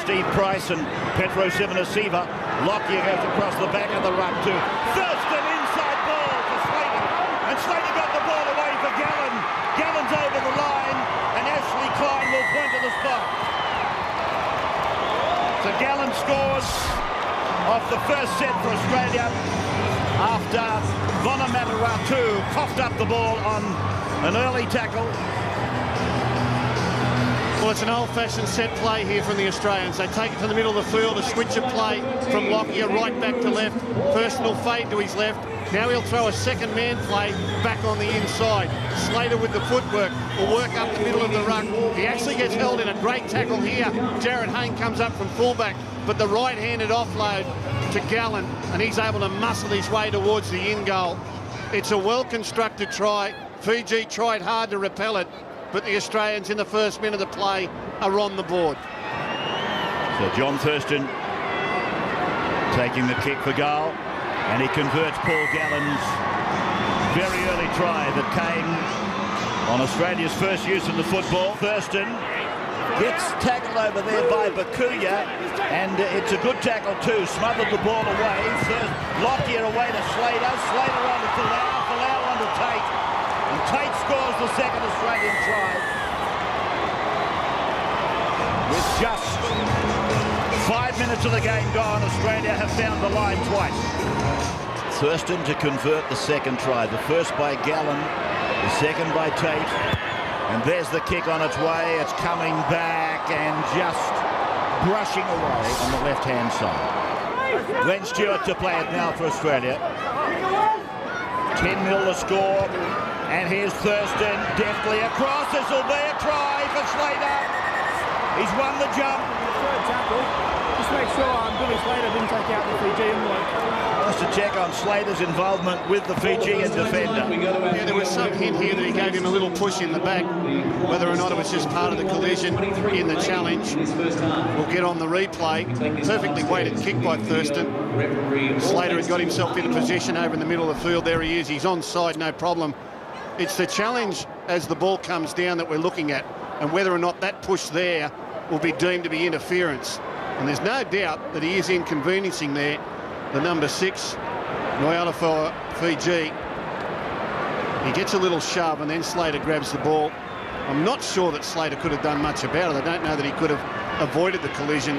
Steve Price and Petro Sivanasiva. Lockyer goes across the back of the ruck to Thurston, inside ball to Slater. And Slater got the ball away for Gallen. Gallen's over the line, and Ashley Klein will point to the spot. So Gallen scores off the first set for Australia after Vonamataratu coughed up the ball on an early tackle. Well, it's an old-fashioned set play here from the Australians. They take it to the middle of the field, a switch of play from Lockyer right back to left. Thurston will fade to his left. Now he'll throw a second man play back on the inside. Slater with the footwork will work up the middle of the ruck. He actually gets held in a great tackle here. Jared Hayne comes up from fullback, but the right-handed offload to Gallen, and he's able to muscle his way towards the in goal. It's a well-constructed try. Fiji tried hard to repel it, but the Australians in the first minute of play are on the board. So John Thurston taking the kick for goal, and he converts Paul Gallen's very early try that came on Australia's first use of the football. Thurston gets tackled over there by Bakuya, and it's a good tackle too. Smothered the ball away. Lockyer away to Slater. Slater on to Falau. Falau on to Tate. And Tate scores the second Australian try. With just 5 minutes of the game gone, Australia have found the line twice. Thurston to convert the second try. The first by Gallen, the second by Tate. And there's the kick on its way. It's coming back and just brushing away on the left-hand side. Glenn Stewart to play it now for Australia. 10-0 the score. And here's Thurston deftly across. This will be a try for Slater. He's won the jump. Third tackle. Just make sure Billy Slater didn't take out the Fijian one. Just to check on Slater's involvement with the Fijian defender. Yeah, there was some hint here that he gave him a little push in the back. Whether or not it was just part of the collision in the challenge, we'll get on the replay. Perfectly weighted kick by Thurston. Slater had got himself in a position over in the middle of the field. There he is. He's onside, no problem. It's the challenge as the ball comes down that we're looking at, and whether or not that push there will be deemed to be interference. And there's no doubt that he is inconveniencing there the number 6, Noyala for Fiji. He gets a little shove and then Slater grabs the ball. I'm not sure that Slater could have done much about it. I don't know that he could have avoided the collision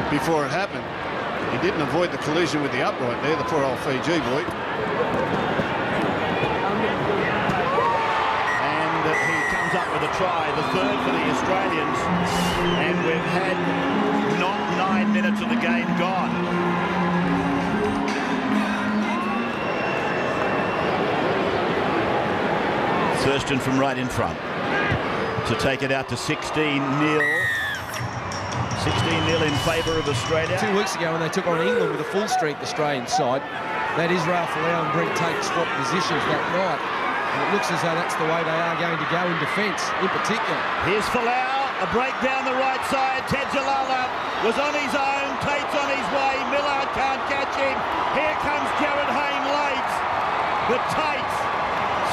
before it happened. He didn't avoid the collision with the upright there, the poor old Fiji boy. And he comes up with a try, the third for the Australians. And we've had not 9 minutes of the game gone. Thurston from right in front to take it out to 16-0. 16-0 in favour of Australia. 2 weeks ago when they took on England with a full-strength Australian side, that is Ralph Falau and Brent Tate swapped positions that night. And it looks as though that's the way they are going to go in defence, in particular. Here's Falau, a break down the right side. Ted Jalala was on his own. Tate's on his way. Millard can't catch him. Here comes Jared Hayne late. But Tate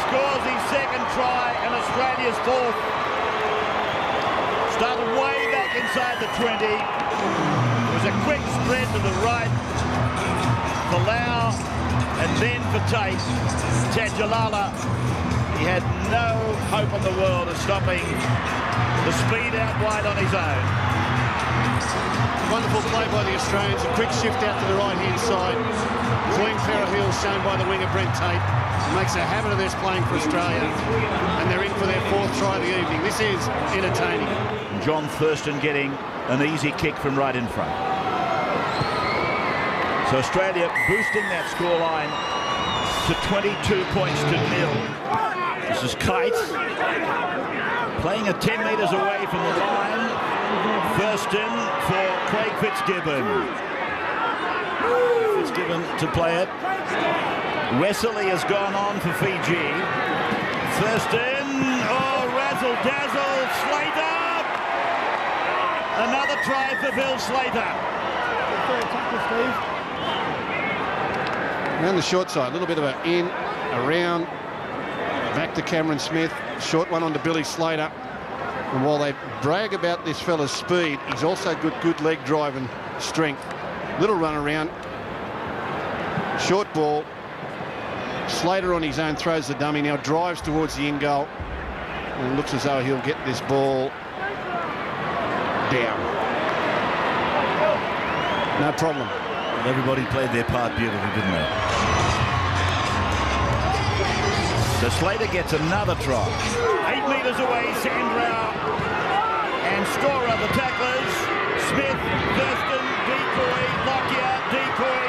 scores his second try and Australia's fourth. Started way back inside the 20. It was a quick spread to the right for Lau and then for Tate. Tajalala, he had no hope in the world of stopping the speed out wide on his own. Wonderful play by the Australians. A quick shift out to the right-hand side. Clean pair of heels shown by the winger Brent Tate. Makes a habit of this playing for Australia. And they're in for their fourth try of the evening. This is entertaining. John Thurston getting an easy kick from right in front. So Australia boosting that scoreline to 22 points to 0. This is Kite playing at 10 metres away from the line. Thurston for Craig Fitzgibbon. Fitzgibbon to play it. Wesley has gone on for Fiji. Thurston, oh, razzle-dazzle, Slater! Another try for Bill Slater. Third tackle, Steve. Around the short side, a little bit of an in, around, back to Cameron Smith. Short one onto Billy Slater. And while they brag about this fella's speed, he's also good leg drive and strength. Little run around. Short ball. Slater on his own throws the dummy, now drives towards the in goal. And it looks as though he'll get this ball down. No problem. Everybody played their part beautifully, didn't they? So Slater gets another try. 8 metres away, Sandrow. And scorer of the tacklers, Smith, Thurston, decoy, Lockyer, decoy,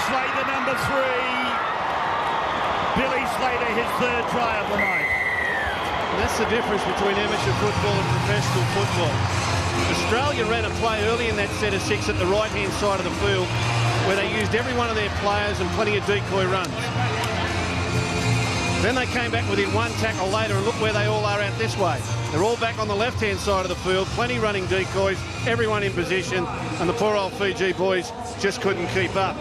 Slater number 3. Billy Slater, his 3rd try of the night. And that's the difference between amateur football and professional football. Australia ran a play early in that set of 6 at the right-hand side of the field where they used every one of their players and plenty of decoy runs. Then they came back within 1 tackle later, and look where they all are out this way. They're all back on the left-hand side of the field, plenty running decoys, everyone in position, and the poor old Fiji boys just couldn't keep up.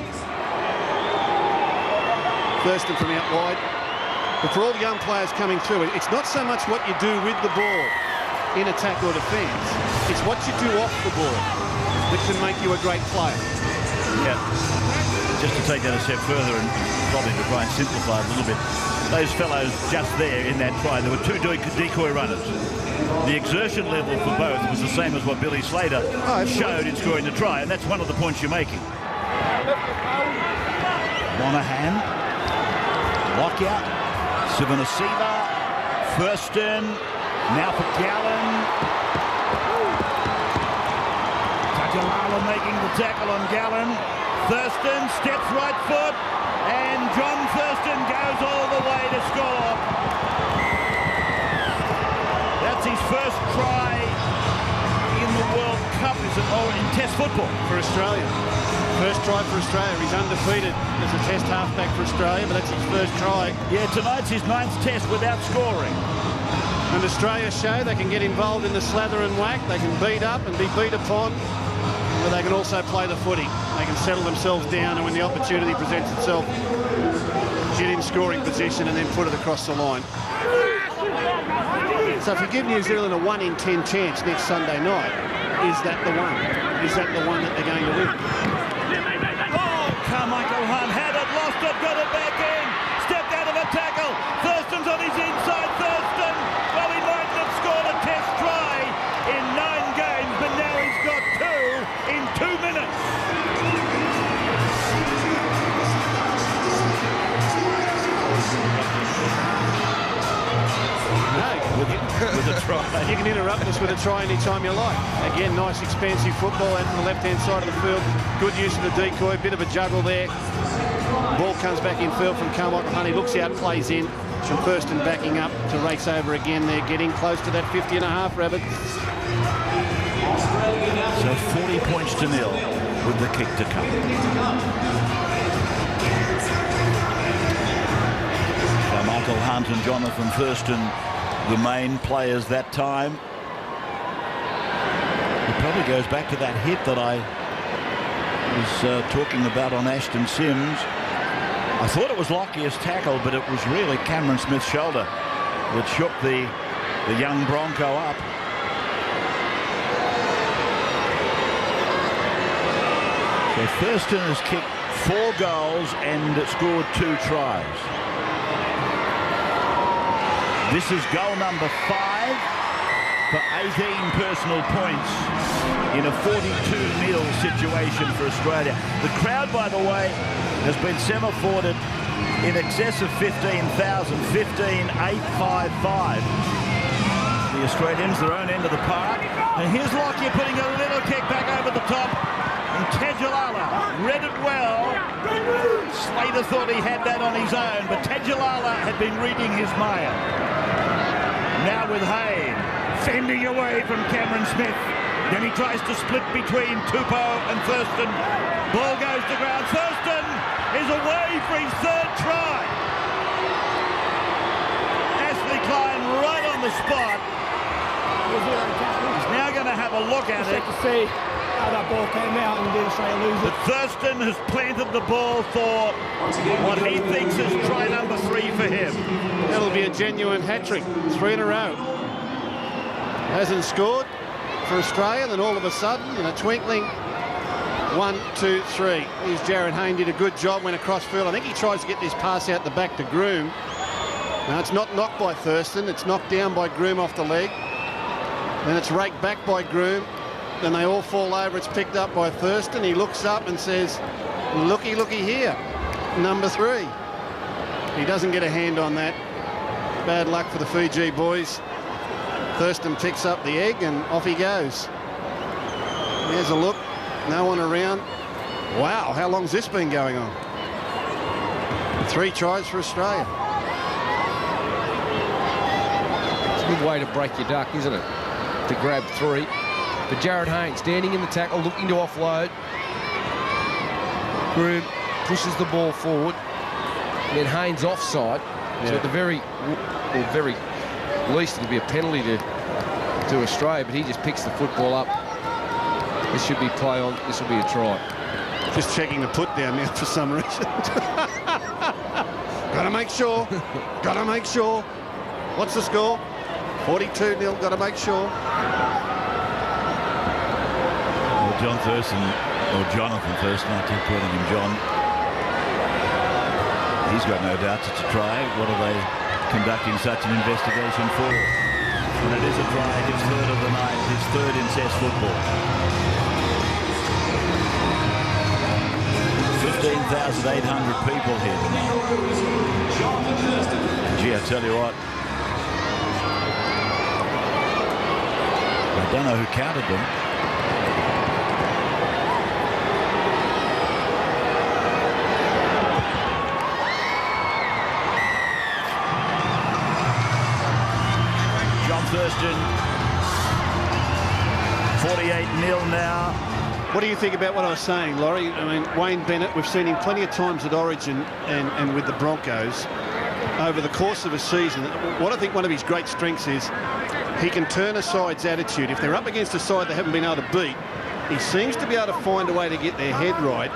Thurston from out wide. But for all the young players coming through, it's not so much what you do with the ball in attack or defence, it's what you do off the ball that can make you a great player. Yeah. Just to take that a step further and probably to try and simplify it a little bit, those fellows just there in that try, there were 2 decoy runners. The exertion level for both was the same as what Billy Slater showed in scoring the try, and that's one of the points you're making. Monahan, Lockyer, Sivanasiva, Thurston, now for Gallen. Tajalala making the tackle on Gallen. Thurston steps right foot, and John Thurston goes all the way to score. That's his first try in the World Cup, is it? Oh, in Test football For Australia. First try for Australia. He's undefeated as a Test halfback for Australia, but that's his first try. Yeah, tonight's his 9th Test without scoring. And Australia show they can get involved in the slather and whack. They can beat up and be beat upon, but they can also play the footy. They can settle themselves down, and when the opportunity presents itself, get in scoring position and then put it across the line. So if you give New Zealand a 1 in 10 chance next Sunday night, is that the one? Is that the one that they're going to win? Carmichael Hunt had it, lost it, got it back in, stepped out of a tackle. Thurston's on his inside. Thurston, well, he mightn't have scored a Test try in 9 games, but now he's got 2 in 2 minutes. With a try. You can interrupt us with a try anytime you like. Again, nice expansive football out to the left-hand side of the field. Good use of the decoy, bit of a juggle there. Ball comes back in field from Carmichael Hunt. He looks out, plays in. From Thurston backing up to race over again. They're getting close to that 50.5, Rabbit. So 40 points to 0 with the kick to come. Carmichael Hunt and Jonathan Thurston, the main players that time. It probably goes back to that hit that I was talking about on Ashton Sims. I thought it was Lockyer's tackle, but it was really Cameron Smith's shoulder that shook the young Bronco up. So Thurston has kicked 4 goals and scored 2 tries. This is goal number 5 for 18 personal points in a 42-0 situation for Australia. The crowd, by the way, has been semaphorted in excess of 15,000, 15,855. The Australians, their own end of the park. And here's Lockyer putting a little kick back over the top. And Tajalala read it well. Slater thought he had that on his own, but Tajalala had been reading his mail. Now with Hayne, fending away from Cameron Smith. Then he tries to split between Tupou and Thurston. Ball goes to ground. Thurston is away for his 3rd try. Ashley Klein right on the spot. He's now going to have a look at it. To see how that ball came out and did Australia lose it. But Thurston has planted the ball for what he thinks is try number 3 for him. That'll be a genuine hat-trick. 3 in a row. hasn't scored for Australia. Then all of a sudden, in a twinkling, 1, 2, 3. Here's Jared Hayne, did a good job, went across field. I think he tries to get this pass out the back to Groom. Now it's not knocked by Thurston. It's knocked down by Groom off the leg. Then it's raked back by Groom. Then they all fall over. It's picked up by Thurston. He looks up and says, looky, looky here, number 3. He doesn't get a hand on that. Bad luck for the Fiji boys. Thurston picks up the egg and off he goes. There's a look. No one around. Wow, how long's this been going on? 3 tries for Australia. It's a good way to break your duck, isn't it? To grab 3. But Jared Hayne standing in the tackle, looking to offload. Groom pushes the ball forward. And then Hayne's offside. So at the very least, it'll be a penalty to Australia, but he just picks the football up. This should be play on. This will be a try. Just checking the put down now for some reason. Gotta make sure. Gotta make sure. What's the score? 42-0. Gotta make sure. Well, John Thurston, or Jonathan Thurston, I keep calling him John. He's got no doubts it's a try. What are they conducting such an investigation for? And it is a try, his 3rd of the night, his 3rd in Test football. 15,800 people here tonight. Gee, I tell you what. I don't know who counted them. Thurston, 48-0 now. What do you think about what I was saying, Laurie? I mean, Wayne Bennett, we've seen him plenty of times at Origin and with the Broncos over the course of a season. What I think one of his great strengths is he can turn a side's attitude. If they're up against a side they haven't been able to beat, he seems to be able to find a way to get their head right,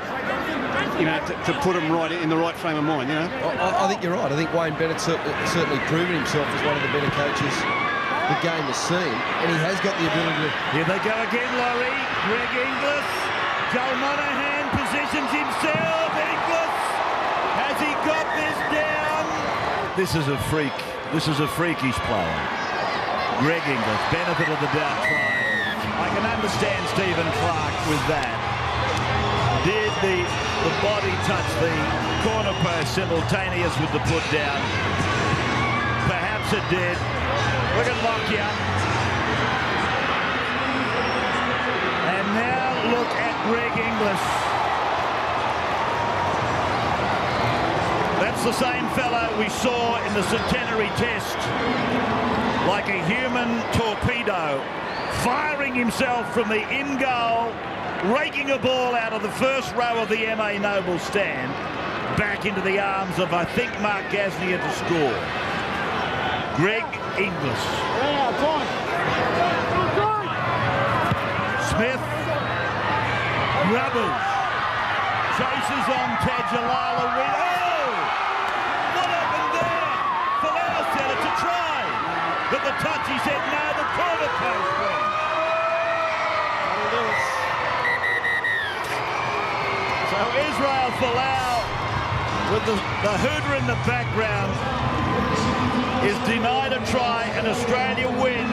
you know, to put them right in the right frame of mind, you know? I think you're right. I think Wayne Bennett's certainly proven himself as one of the better coaches the game has seen, and he has got the ability to... Here they go again, Laurie. Greg Inglis. Joel Monahan positions himself. Inglis, has he got this down? This is a freak. This is a freakish player. Greg Inglis, benefit of the doubt try. I can understand Stephen Clark with that. Did the body touch the corner post simultaneous with the put down? Perhaps it did. Look at Lockyer. And now look at Greg Inglis. That's the same fellow we saw in the centenary test. Like a human torpedo, firing himself from the in goal, raking a ball out of the first row of the MA Noble stand, back into the arms of, I think, Mark Gasnier to score. Greg Inglis. Smith. Rubbers. Chases on Tajalala. Oh! What happened there? Folau said it's a try. But the touch, he said, no, the corner post went. So Israel Folau, with the hooter in the background, is denied a try, and Australia win